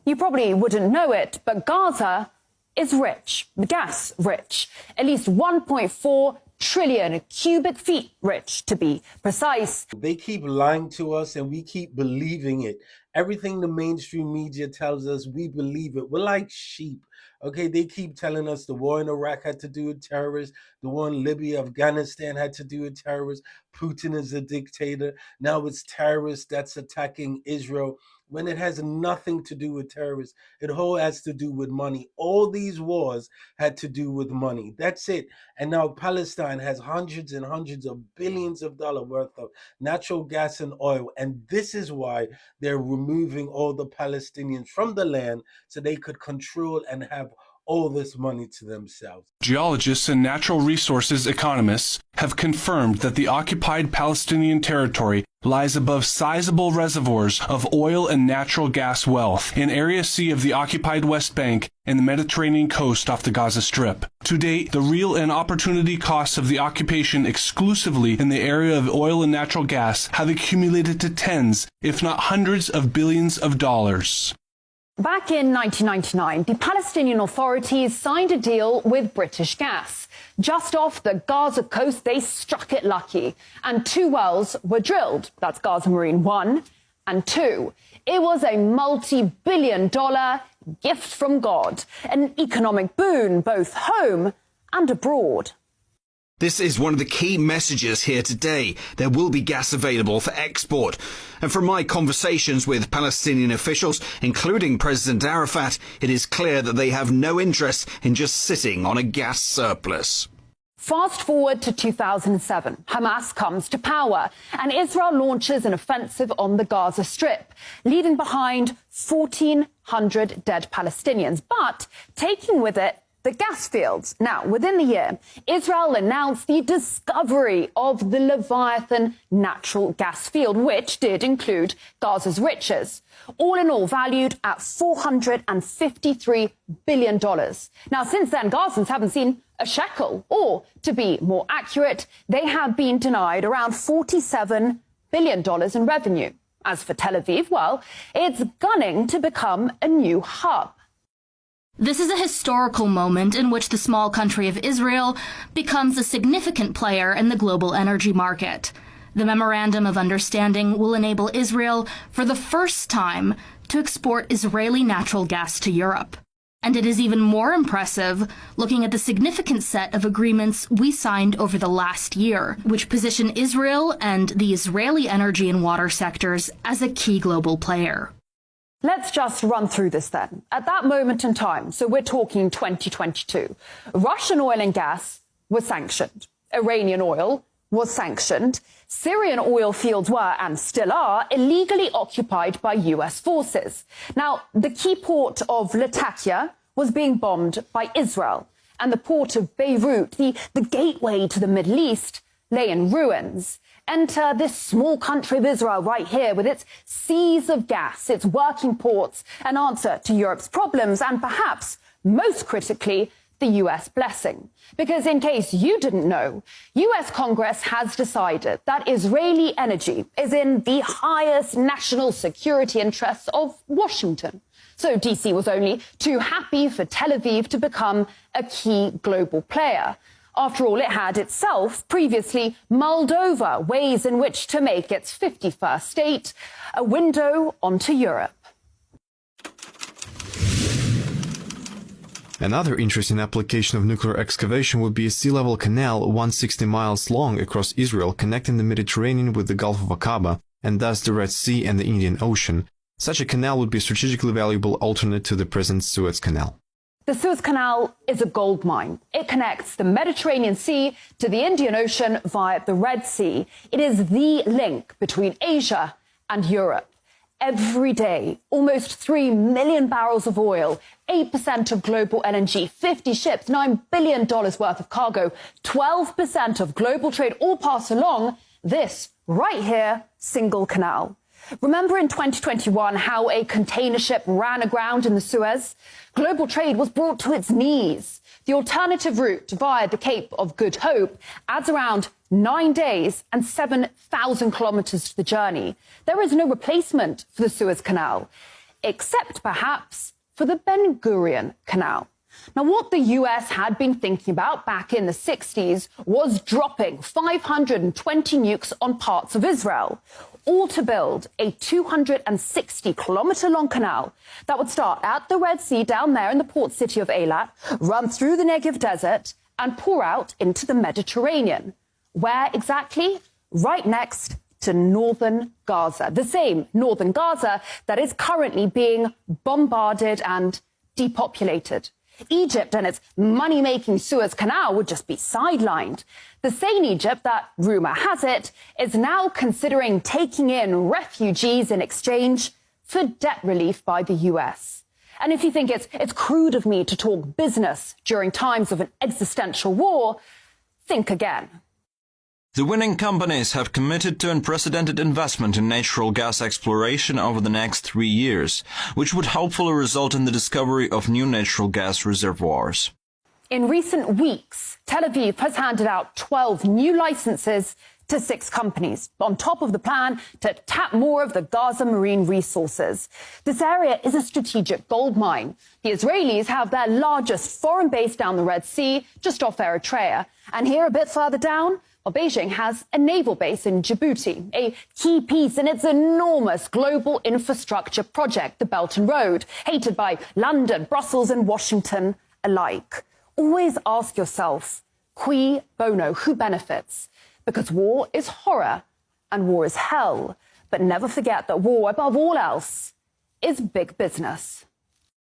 You probably wouldn't know it, but Gaza is rich, gas rich, at least 1.4 trillion cubic feet rich, to be precise. They keep lying to us and we keep believing it. Everything the mainstream media tells us, we believe it. We're like sheep. Okay, they keep telling us the war in Iraq had to do with terrorists. The war in Libya, Afghanistan had to do with terrorists. Putin is a dictator. Now it's terrorists that's attacking Israel, when it has nothing to do with terrorists. It all has to do with money. All these wars had to do with money. That's it. And now Palestine has hundreds and hundreds of billions of dollars worth of natural gas and oil. And this is why they're removing all the Palestinians from the land so they could control and have all this money to themselves. Geologists and natural resources economists have confirmed that the occupied Palestinian territory lies above sizable reservoirs of oil and natural gas wealth in Area C of the occupied West Bank and the Mediterranean coast off the Gaza Strip. To date, the real and opportunity costs of the occupation exclusively in the area of oil and natural gas have accumulated to tens, if not hundreds of billions of dollars. Back in 1999, the Palestinian authorities signed a deal with British Gas. Just off the Gaza coast, they struck it lucky, and 2 wells were drilled. That's Gaza Marine 1 and 2. It was a multi-billion-dollar gift from God, an economic boon both home and abroad. This is one of the key messages here today. There will be gas available for export. And from my conversations with Palestinian officials, including President Arafat, it is clear that they have no interest in just sitting on a gas surplus. Fast forward to 2007. Hamas comes to power and Israel launches an offensive on the Gaza Strip, leaving behind 1,400 dead Palestinians, but taking with it the gas fields. Now, within the year, Israel announced the discovery of the Leviathan natural gas field, which did include Gaza's riches, all in all valued at $453 billion. Now, since then, Gazans haven't seen a shekel, or to be more accurate, they have been denied around $47 billion in revenue. As for Tel Aviv, well, it's gunning to become a new hub. This is a historical moment in which the small country of Israel becomes a significant player in the global energy market. The Memorandum of Understanding will enable Israel, for the first time, to export Israeli natural gas to Europe. And it is even more impressive looking at the significant set of agreements we signed over the last year, which position Israel and the Israeli energy and water sectors as a key global player. Let's just run through this then. At that moment in time, so we're talking 2022, Russian oil and gas was sanctioned. Iranian oil was sanctioned. Syrian oil fields were, and still are, illegally occupied by US forces. Now, the key port of Latakia was being bombed by Israel, and the port of Beirut, the gateway to the Middle East, lay in ruins. Enter this small country of Israel right here with its seas of gas, its working ports, an answer to Europe's problems, and perhaps, most critically, the US blessing. Because in case you didn't know, US Congress has decided that Israeli energy is in the highest national security interests of Washington. So DC was only too happy for Tel Aviv to become a key global player. After all, it had itself previously mulled over ways in which to make its 51st state a window onto Europe. Another interesting application of nuclear excavation would be a sea-level canal 160 miles long across Israel, connecting the Mediterranean with the Gulf of Aqaba and thus the Red Sea and the Indian Ocean. Such a canal would be a strategically valuable alternate to the present Suez Canal. The Suez Canal is a gold mine. It connects the Mediterranean Sea to the Indian Ocean via the Red Sea. It is the link between Asia and Europe. Every day, almost 3 million barrels of oil, 8% of global LNG, 50 ships, $9 billion worth of cargo, 12% of global trade all pass along this right here single canal. Remember in 2021 how a container ship ran aground in the Suez? Global trade was brought to its knees. The alternative route via the Cape of Good Hope adds around 9 days and 7,000 kilometers to the journey. There is no replacement for the Suez Canal. except perhaps for the Ben Gurion Canal. Now, what the US had been thinking about back in the 60s was dropping 520 nukes on parts of Israel, all to build a 260-kilometre-long canal that would start at the Red Sea down there in the port city of Eilat, run through the Negev desert and pour out into the Mediterranean. Where exactly? Right next to northern Gaza, the same northern Gaza that is currently being bombarded and depopulated. Egypt and its money-making Suez Canal would just be sidelined. The same Egypt that, rumour has it, is now considering taking in refugees in exchange for debt relief by the US. And if you think it's crude of me to talk business during times of an existential war, think again. The winning companies have committed to unprecedented investment in natural gas exploration over the next 3 years, which would hopefully result in the discovery of new natural gas reservoirs. In recent weeks, Tel Aviv has handed out 12 new licenses to 6 companies, on top of the plan to tap more of the Gaza marine resources. This area is a strategic gold mine. The Israelis have their largest foreign base down the Red Sea, just off Eritrea. And here, a bit further down, Beijing has a naval base in Djibouti, a key piece in its enormous global infrastructure project, the Belt and Road, hated by London, Brussels and Washington alike. Always ask yourself, cui bono, who benefits? Because war is horror and war is hell. But never forget that war, above all else, is big business.